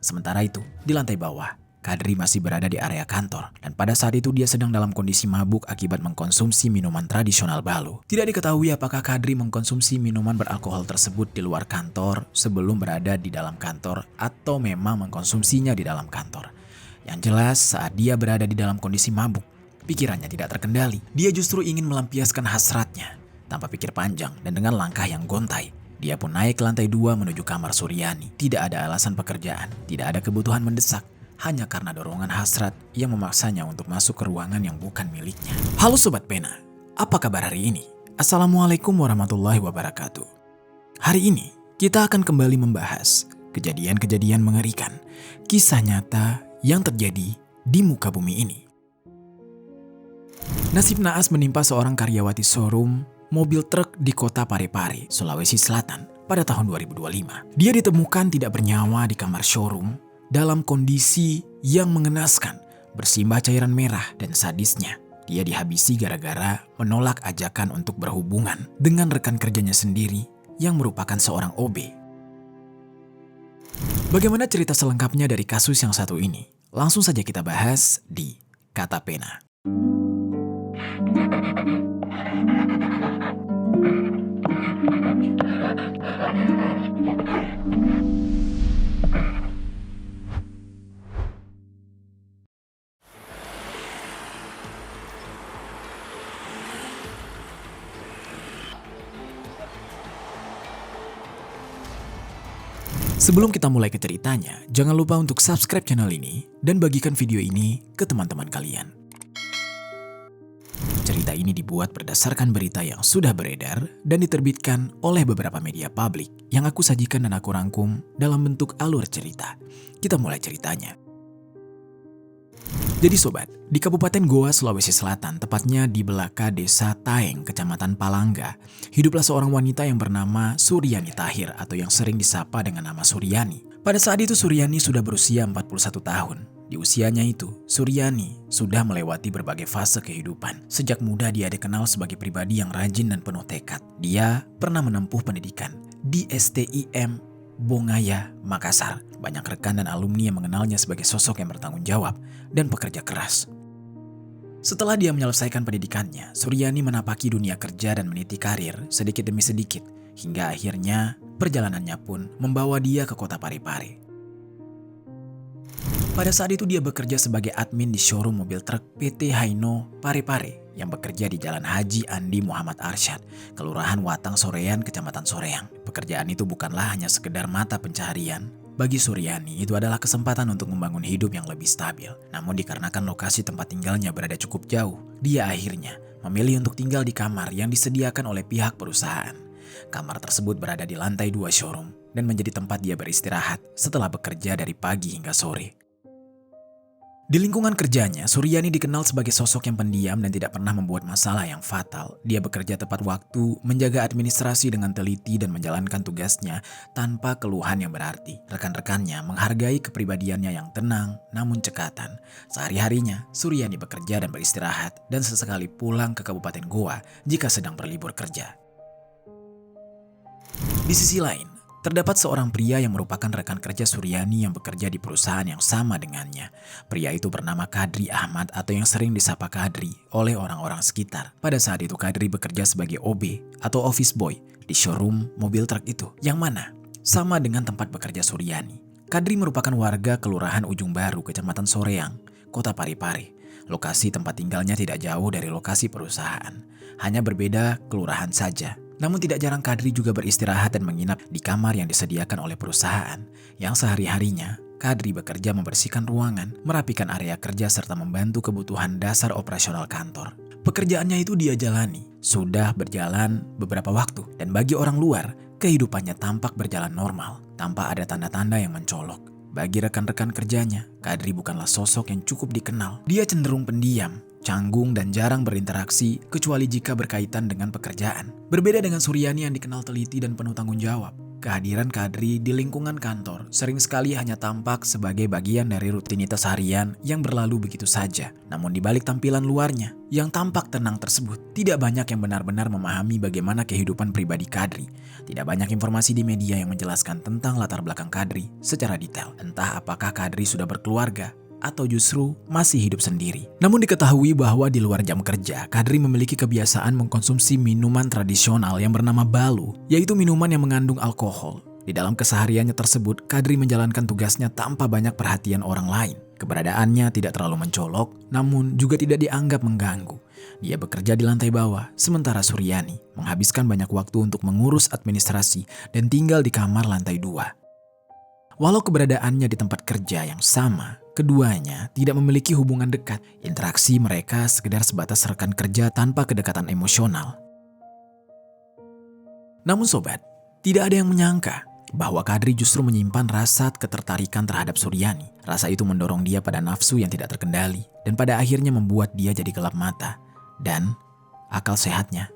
Sementara itu, di lantai bawah, Kadri masih berada di area kantor dan pada saat itu dia sedang dalam kondisi mabuk akibat mengkonsumsi minuman tradisional Balu. Tidak diketahui apakah Kadri mengkonsumsi minuman beralkohol tersebut di luar kantor sebelum berada di dalam kantor atau memang mengkonsumsinya di dalam kantor. Yang jelas saat dia berada di dalam kondisi mabuk, pikirannya tidak terkendali. Dia justru ingin melampiaskan hasratnya. Tanpa pikir panjang dan dengan langkah yang gontai, dia pun naik ke lantai 2 menuju kamar Suryani. Tidak ada alasan pekerjaan, tidak ada kebutuhan mendesak. Hanya karena dorongan hasrat yang memaksanya untuk masuk ke ruangan yang bukan miliknya. Halo Sobat Pena, apa kabar hari ini? Assalamualaikum warahmatullahi wabarakatuh. Hari ini kita akan kembali membahas kejadian-kejadian mengerikan, kisah nyata yang terjadi di muka bumi ini. Nasib naas menimpa seorang karyawati showroom mobil truk di kota Parepare, Sulawesi Selatan pada tahun 2025. Dia ditemukan tidak bernyawa di kamar showroom dalam kondisi yang mengenaskan, bersimbah cairan merah dan sadisnya. Dia dihabisi gara-gara menolak ajakan untuk berhubungan dengan rekan kerjanya sendiri yang merupakan seorang OB. Bagaimana cerita selengkapnya dari kasus yang satu ini? Langsung saja kita bahas di Kata Pena. Sebelum kita mulai ke ceritanya, jangan lupa untuk subscribe channel ini dan bagikan video ini ke teman-teman kalian. Cerita ini dibuat berdasarkan berita yang sudah beredar dan diterbitkan oleh beberapa media publik yang aku sajikan dan aku rangkum dalam bentuk alur cerita. Kita mulai ceritanya. Jadi sobat, di Kabupaten Goa, Sulawesi Selatan, tepatnya di belakang desa Taeng, Kecamatan Palangga, hiduplah seorang wanita yang bernama Suryani Tahir atau yang sering disapa dengan nama Suryani. Pada saat itu Suryani sudah berusia 41 tahun. Di usianya itu, Suryani sudah melewati berbagai fase kehidupan. Sejak muda dia dikenal sebagai pribadi yang rajin dan penuh tekad. Dia pernah menempuh pendidikan di STIM Bongaya, Makassar. Banyak rekan dan alumni yang mengenalnya sebagai sosok yang bertanggung jawab dan pekerja keras. Setelah dia menyelesaikan pendidikannya, Suryani menapaki dunia kerja dan meniti karir sedikit demi sedikit, hingga akhirnya perjalanannya pun membawa dia ke kota Parepare. Pada saat itu dia bekerja sebagai admin di showroom mobil truk PT Haino Parepare yang bekerja di Jalan Haji Andi Muhammad Arsyad, Kelurahan Watang Soreang, Kecamatan Soreang. Pekerjaan itu bukanlah hanya sekedar mata pencaharian. Bagi Suryani, itu adalah kesempatan untuk membangun hidup yang lebih stabil. Namun dikarenakan lokasi tempat tinggalnya berada cukup jauh, dia akhirnya memilih untuk tinggal di kamar yang disediakan oleh pihak perusahaan. Kamar tersebut berada di lantai 2 showroom dan menjadi tempat dia beristirahat setelah bekerja dari pagi hingga sore. Di lingkungan kerjanya, Suryani dikenal sebagai sosok yang pendiam dan tidak pernah membuat masalah yang fatal. Dia bekerja tepat waktu, menjaga administrasi dengan teliti dan menjalankan tugasnya tanpa keluhan yang berarti. Rekan-rekannya menghargai kepribadiannya yang tenang namun cekatan. Sehari-harinya, Suryani bekerja dan beristirahat dan sesekali pulang ke Kabupaten Goa jika sedang berlibur kerja. Di sisi lain, terdapat seorang pria yang merupakan rekan kerja Suryani yang bekerja di perusahaan yang sama dengannya. Pria itu bernama Kadri Ahmad atau yang sering disapa Kadri oleh orang-orang sekitar. Pada saat itu Kadri bekerja sebagai OB atau office boy di showroom mobil truk itu, yang mana sama dengan tempat bekerja Suryani. Kadri merupakan warga Kelurahan Ujung Baru, Kecamatan Soreang, Kota Parepare. Lokasi tempat tinggalnya tidak jauh dari lokasi perusahaan, hanya berbeda kelurahan saja. Namun tidak jarang Kadri juga beristirahat dan menginap di kamar yang disediakan oleh perusahaan. Yang sehari-harinya, Kadri bekerja membersihkan ruangan, merapikan area kerja serta membantu kebutuhan dasar operasional kantor. Pekerjaannya itu dia jalani, sudah berjalan beberapa waktu. Dan bagi orang luar, kehidupannya tampak berjalan normal, tanpa ada tanda-tanda yang mencolok. Bagi rekan-rekan kerjanya, Kadri bukanlah sosok yang cukup dikenal. Dia cenderung pendiam, canggung dan jarang berinteraksi kecuali jika berkaitan dengan pekerjaan. Berbeda dengan Suryani yang dikenal teliti dan penuh tanggung jawab. kehadiran Kadri di lingkungan kantor sering sekali hanya tampak sebagai bagian dari rutinitas harian yang berlalu begitu saja. Namun di balik tampilan luarnya yang tampak tenang tersebut, tidak banyak yang benar-benar memahami bagaimana kehidupan pribadi Kadri. Tidak banyak informasi di media yang menjelaskan tentang latar belakang Kadri secara detail. Entah apakah Kadri sudah berkeluarga atau justru masih hidup sendiri. Namun diketahui bahwa di luar jam kerja, Kadri memiliki kebiasaan mengkonsumsi minuman tradisional yang bernama balu, yaitu minuman yang mengandung alkohol. Di dalam kesehariannya tersebut, Kadri menjalankan tugasnya tanpa banyak perhatian orang lain. Keberadaannya tidak terlalu mencolok, namun juga tidak dianggap mengganggu. Dia bekerja di lantai bawah, sementara Suryani menghabiskan banyak waktu untuk mengurus administrasi dan tinggal di kamar lantai 2. Walau keberadaannya di tempat kerja yang sama, keduanya tidak memiliki hubungan dekat. Interaksi mereka sekedar sebatas rekan kerja tanpa kedekatan emosional. Namun sobat, tidak ada yang menyangka bahwa Kadri justru menyimpan rasa ketertarikan terhadap Suryani. Rasa itu mendorong dia pada nafsu yang tidak terkendali dan pada akhirnya membuat dia jadi gelap mata. Dan akal sehatnya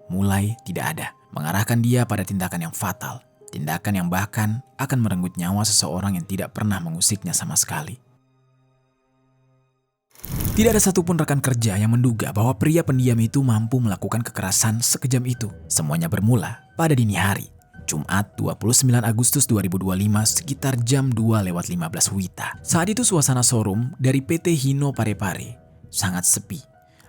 mulai tidak ada, mengarahkan dia pada tindakan yang fatal. Tindakan yang bahkan akan merenggut nyawa seseorang yang tidak pernah mengusiknya sama sekali. Tidak ada satupun rekan kerja yang menduga bahwa pria pendiam itu mampu melakukan kekerasan sekejam itu. Semuanya bermula pada dini hari, Jumat 29 Agustus 2025 sekitar jam 2:15 WITA. Saat itu suasana showroom dari PT Hino Parepare sangat sepi.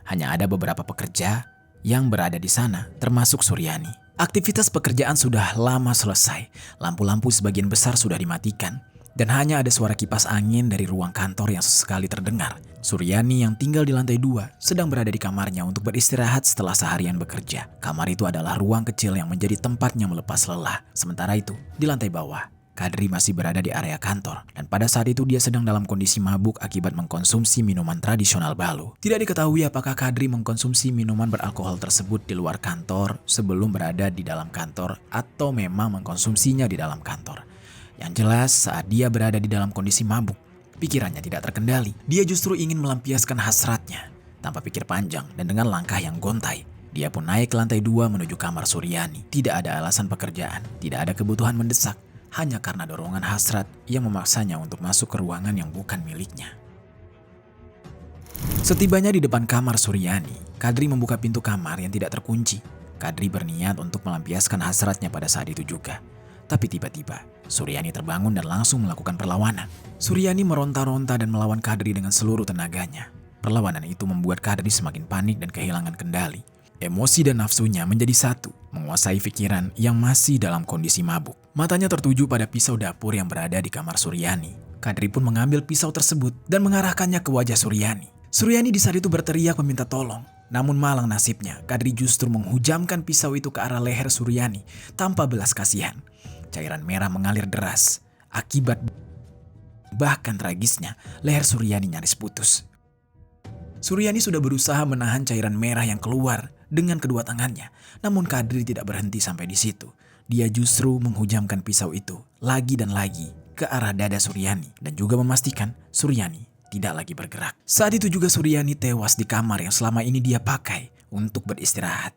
Hanya ada beberapa pekerja yang berada di sana, termasuk Suryani. Aktivitas pekerjaan sudah lama selesai. Lampu-lampu sebagian besar sudah dimatikan. Dan hanya ada suara kipas angin dari ruang kantor yang sesekali terdengar. Suryani yang tinggal di lantai 2 sedang berada di kamarnya untuk beristirahat setelah seharian bekerja. Kamar itu adalah ruang kecil yang menjadi tempatnya melepas lelah. Sementara itu, di lantai bawah, Kadri masih berada di area kantor. Dan pada saat itu dia sedang dalam kondisi mabuk akibat mengkonsumsi minuman tradisional balu. Tidak diketahui apakah Kadri mengkonsumsi minuman beralkohol tersebut di luar kantor sebelum berada di dalam kantor atau memang mengkonsumsinya di dalam kantor. Yang jelas saat dia berada di dalam kondisi mabuk, pikirannya tidak terkendali. Dia justru ingin melampiaskan hasratnya. Tanpa pikir panjang dan dengan langkah yang gontai, dia pun naik ke lantai 2 menuju kamar Suryani. Tidak ada alasan pekerjaan, tidak ada kebutuhan mendesak, hanya karena dorongan hasrat yang memaksanya untuk masuk ke ruangan yang bukan miliknya. Setibanya di depan kamar Suryani, Kadri membuka pintu kamar yang tidak terkunci. Kadri berniat untuk melampiaskan hasratnya pada saat itu juga. Tapi tiba-tiba, Suryani terbangun dan langsung melakukan perlawanan. Suryani meronta-ronta dan melawan Kadri dengan seluruh tenaganya. Perlawanan itu membuat Kadri semakin panik dan kehilangan kendali. Emosi dan nafsunya menjadi satu, menguasai pikiran yang masih dalam kondisi mabuk. Matanya tertuju pada pisau dapur yang berada di kamar Suryani. Kadri pun mengambil pisau tersebut dan mengarahkannya ke wajah Suryani. Suryani di saat itu berteriak meminta tolong. Namun malang nasibnya, Kadri justru menghujamkan pisau itu ke arah leher Suryani tanpa belas kasihan. Cairan merah mengalir deras. Akibat bahkan tragisnya, leher Suryani nyaris putus. Suryani sudah berusaha menahan cairan merah yang keluar dengan kedua tangannya. Namun Kadri tidak berhenti sampai di situ. Dia justru menghujamkan pisau itu lagi dan lagi ke arah dada Suryani dan juga memastikan Suryani tidak lagi bergerak. Saat itu juga Suryani tewas di kamar yang selama ini dia pakai untuk beristirahat.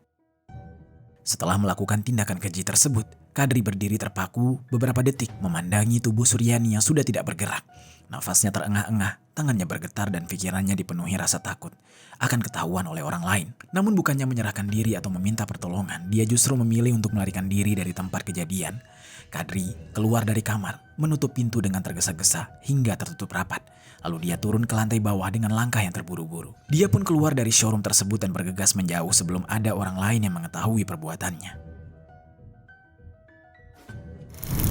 Setelah melakukan tindakan keji tersebut, Kadri berdiri terpaku beberapa detik memandangi tubuh Suryani yang sudah tidak bergerak. Nafasnya terengah-engah, tangannya bergetar dan pikirannya dipenuhi rasa takut akan ketahuan oleh orang lain. Namun bukannya menyerahkan diri atau meminta pertolongan, dia justru memilih untuk melarikan diri dari tempat kejadian. Kadri keluar dari kamar, menutup pintu dengan tergesa-gesa hingga tertutup rapat. Lalu dia turun ke lantai bawah dengan langkah yang terburu-buru. Dia pun keluar dari showroom tersebut dan bergegas menjauh sebelum ada orang lain yang mengetahui perbuatannya.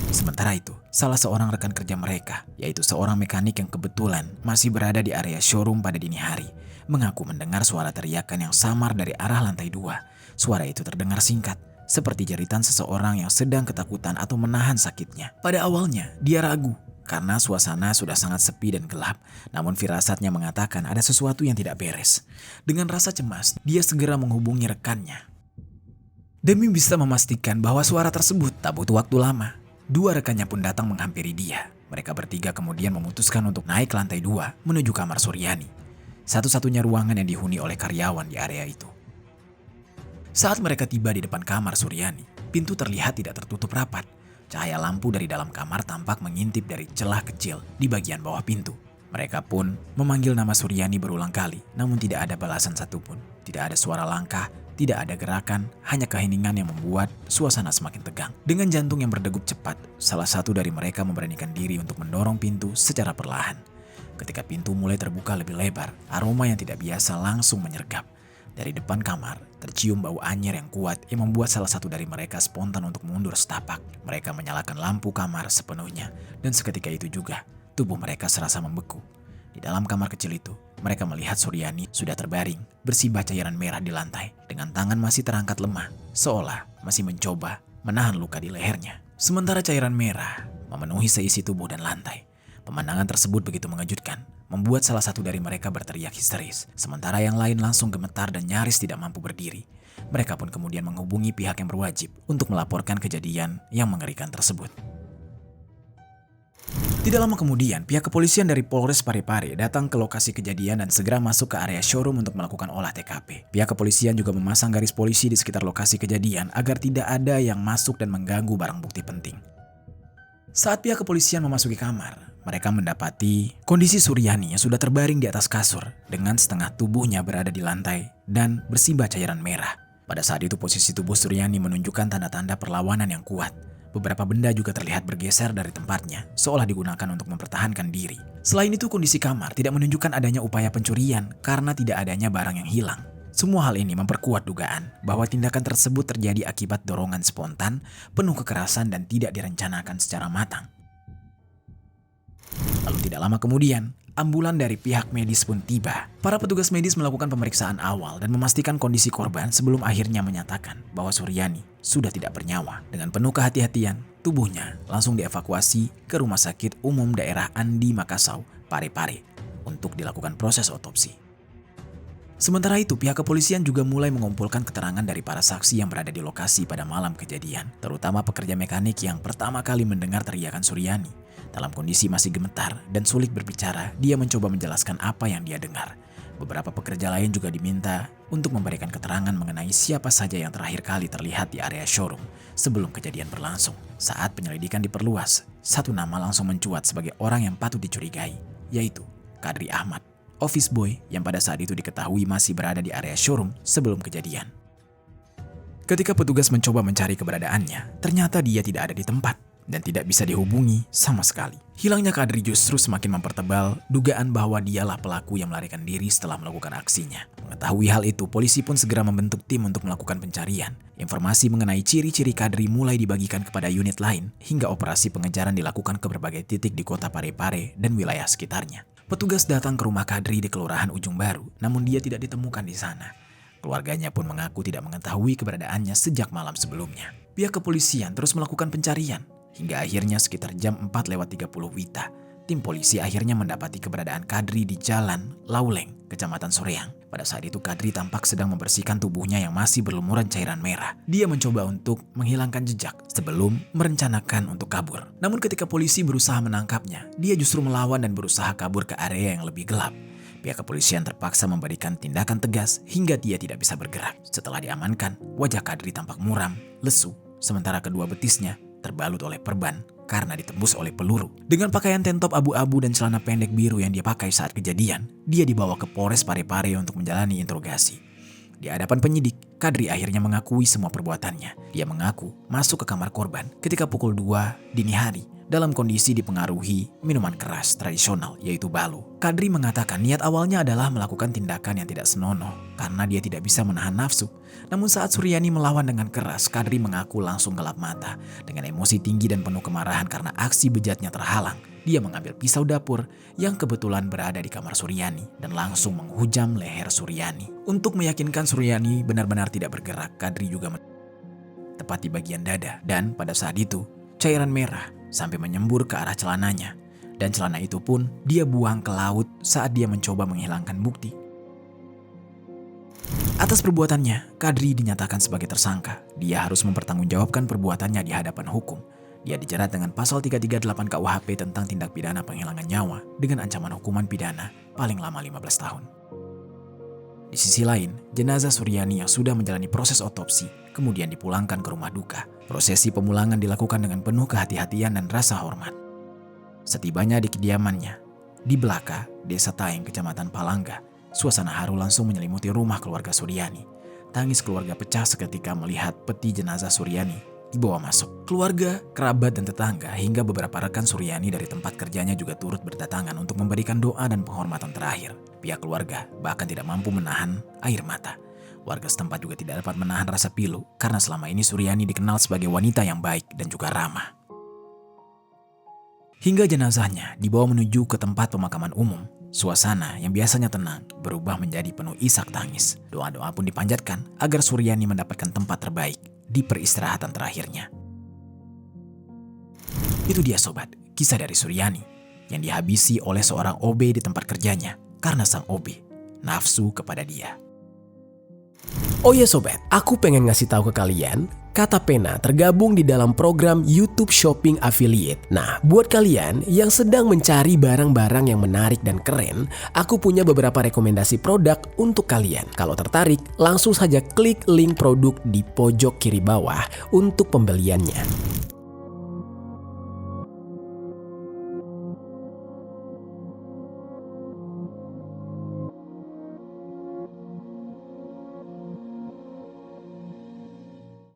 Sementara itu, salah seorang rekan kerja mereka, yaitu seorang mekanik yang kebetulan masih berada di area showroom pada dini hari, mengaku mendengar suara teriakan yang samar dari arah lantai 2. Suara itu terdengar singkat, seperti jeritan seseorang yang sedang ketakutan atau menahan sakitnya. Pada awalnya, dia ragu karena suasana sudah sangat sepi dan gelap, namun firasatnya mengatakan ada sesuatu yang tidak beres. Dengan rasa cemas, dia segera menghubungi rekannya. Demi bisa memastikan bahwa suara tersebut tak butuh waktu lama, dua rekannya pun datang menghampiri dia. Mereka bertiga kemudian memutuskan untuk naik ke lantai 2 menuju kamar Suryani. Satu-satunya ruangan yang dihuni oleh karyawan di area itu. Saat mereka tiba di depan kamar Suryani, pintu terlihat tidak tertutup rapat. Cahaya lampu dari dalam kamar tampak mengintip dari celah kecil di bagian bawah pintu. Mereka pun memanggil nama Suryani berulang kali, namun tidak ada balasan satupun. Tidak ada suara langkah, tidak ada gerakan, hanya keheningan yang membuat suasana semakin tegang. Dengan jantung yang berdegup cepat, salah satu dari mereka memberanikan diri untuk mendorong pintu secara perlahan. Ketika pintu mulai terbuka lebih lebar, aroma yang tidak biasa langsung menyergap. Dari depan kamar, tercium bau anyir yang kuat yang membuat salah satu dari mereka spontan untuk mundur setapak. Mereka menyalakan lampu kamar sepenuhnya, dan seketika itu juga, tubuh mereka serasa membeku. Di dalam kamar kecil itu, mereka melihat Suryani sudah terbaring, bersibah cairan merah di lantai, dengan tangan masih terangkat lemah, seolah masih mencoba menahan luka di lehernya. Sementara cairan merah memenuhi seisi tubuh dan lantai. Pemandangan tersebut begitu mengejutkan, membuat salah satu dari mereka berteriak histeris, sementara yang lain langsung gemetar dan nyaris tidak mampu berdiri. Mereka pun kemudian menghubungi pihak yang berwajib untuk melaporkan kejadian yang mengerikan tersebut. Tidak lama kemudian, pihak kepolisian dari Polres Parepare datang ke lokasi kejadian dan segera masuk ke area showroom untuk melakukan olah TKP. Pihak kepolisian juga memasang garis polisi di sekitar lokasi kejadian agar tidak ada yang masuk dan mengganggu barang bukti penting. Saat pihak kepolisian memasuki kamar, mereka mendapati kondisi Suryani yang sudah terbaring di atas kasur dengan setengah tubuhnya berada di lantai dan bersibah cairan merah. Pada saat itu posisi tubuh Suryani menunjukkan tanda-tanda perlawanan yang kuat. Beberapa benda juga terlihat bergeser dari tempatnya, seolah digunakan untuk mempertahankan diri. Selain itu, kondisi kamar tidak menunjukkan adanya upaya pencurian karena tidak adanya barang yang hilang. Semua hal ini memperkuat dugaan bahwa tindakan tersebut terjadi akibat dorongan spontan, penuh kekerasan dan tidak direncanakan secara matang. Lalu tidak lama kemudian, ambulan dari pihak medis pun tiba. Para petugas medis melakukan pemeriksaan awal dan memastikan kondisi korban sebelum akhirnya menyatakan bahwa Suryani sudah tidak bernyawa. Dengan penuh kehati-hatian, tubuhnya langsung dievakuasi ke Rumah Sakit Umum Daerah Andi Makassau, Parepare, untuk dilakukan proses otopsi. Sementara itu, pihak kepolisian juga mulai mengumpulkan keterangan dari para saksi yang berada di lokasi pada malam kejadian, terutama pekerja mekanik yang pertama kali mendengar teriakan Suryani. Dalam kondisi masih gemetar dan sulit berbicara, dia mencoba menjelaskan apa yang dia dengar. Beberapa pekerja lain juga diminta untuk memberikan keterangan mengenai siapa saja yang terakhir kali terlihat di area showroom sebelum kejadian berlangsung. Saat penyelidikan diperluas, satu nama langsung mencuat sebagai orang yang patut dicurigai, yaitu Kadri Ahmad, office boy yang pada saat itu diketahui masih berada di area showroom sebelum kejadian. Ketika petugas mencoba mencari keberadaannya, ternyata dia tidak ada di tempat dan tidak bisa dihubungi sama sekali. Hilangnya Kadri justru semakin mempertebal dugaan bahwa dialah pelaku yang melarikan diri setelah melakukan aksinya. Mengetahui hal itu, polisi pun segera membentuk tim untuk melakukan pencarian. Informasi mengenai ciri-ciri Kadri mulai dibagikan kepada unit lain, hingga operasi pengejaran dilakukan ke berbagai titik di kota Parepare dan wilayah sekitarnya. Petugas datang ke rumah Kadri di Kelurahan Ujung Baru, namun dia tidak ditemukan di sana. Keluarganya pun mengaku tidak mengetahui keberadaannya sejak malam sebelumnya. Pihak kepolisian terus melakukan pencarian, hingga akhirnya sekitar jam 4:30 WITA, tim polisi akhirnya mendapati keberadaan Kadri di Jalan Lauleng, Kecamatan Soreang. Pada saat itu Kadri tampak sedang membersihkan tubuhnya yang masih berlumuran cairan merah. Dia mencoba untuk menghilangkan jejak sebelum merencanakan untuk kabur. Namun ketika polisi berusaha menangkapnya, dia justru melawan dan berusaha kabur ke area yang lebih gelap. Pihak kepolisian terpaksa memberikan tindakan tegas hingga dia tidak bisa bergerak. Setelah diamankan, wajah Kadri tampak muram, lesu, sementara kedua betisnya terbalut oleh perban karena ditembus oleh peluru. Dengan pakaian tentop abu-abu dan celana pendek biru yang dia pakai saat kejadian, dia dibawa ke Polres Parepare untuk menjalani interogasi. Di hadapan penyidik, Kadri akhirnya mengakui semua perbuatannya. Dia mengaku masuk ke kamar korban ketika pukul 2 dini hari dalam kondisi dipengaruhi minuman keras tradisional yaitu balu. Kadri mengatakan niat awalnya adalah melakukan tindakan yang tidak senonoh karena dia tidak bisa menahan nafsu. Namun saat Suryani melawan dengan keras, Kadri mengaku langsung gelap mata. Dengan emosi tinggi dan penuh kemarahan karena aksi bejatnya terhalang, dia mengambil pisau dapur yang kebetulan berada di kamar Suryani dan langsung menghujam leher Suryani. Untuk meyakinkan Suryani benar-benar tidak bergerak, Kadri juga tepat di bagian dada, dan pada saat itu cairan merah sampai menyembur ke arah celananya, dan celana itu pun dia buang ke laut saat dia mencoba menghilangkan bukti. Atas perbuatannya, Kadri dinyatakan sebagai tersangka. Dia harus mempertanggungjawabkan perbuatannya di hadapan hukum. Dia dijerat dengan pasal 338 KUHP tentang tindak pidana penghilangan nyawa dengan ancaman hukuman pidana paling lama 15 tahun. Di sisi lain, jenazah Suryani yang sudah menjalani proses otopsi kemudian dipulangkan ke rumah duka. Prosesi pemulangan dilakukan dengan penuh kehati-hatian dan rasa hormat. Setibanya di kediamannya, di Belaka, Desa Taeng, Kecamatan Palangga, suasana haru langsung menyelimuti rumah keluarga Suryani. Tangis keluarga pecah seketika melihat peti jenazah Suryani dibawa masuk. Keluarga, kerabat, dan tetangga hingga beberapa rekan Suryani dari tempat kerjanya juga turut berdatangan untuk memberikan doa dan penghormatan terakhir. Pihak keluarga bahkan tidak mampu menahan air mata. Warga setempat juga tidak dapat menahan rasa pilu karena selama ini Suryani dikenal sebagai wanita yang baik dan juga ramah. Hingga jenazahnya dibawa menuju ke tempat pemakaman umum, suasana yang biasanya tenang berubah menjadi penuh isak tangis. Doa-doa pun dipanjatkan agar Suryani mendapatkan tempat terbaik di peristirahatan terakhirnya. Itu dia sobat, kisah dari Suryani yang dihabisi oleh seorang OB di tempat kerjanya karena sang OB nafsu kepada dia. Oh ya sobat, aku pengen ngasih tahu ke kalian, Kata Pena tergabung di dalam program YouTube Shopping Affiliate. Nah, buat kalian yang sedang mencari barang-barang yang menarik dan keren, aku punya beberapa rekomendasi produk untuk kalian. Kalau tertarik, langsung saja klik link produk di pojok kiri bawah untuk pembeliannya.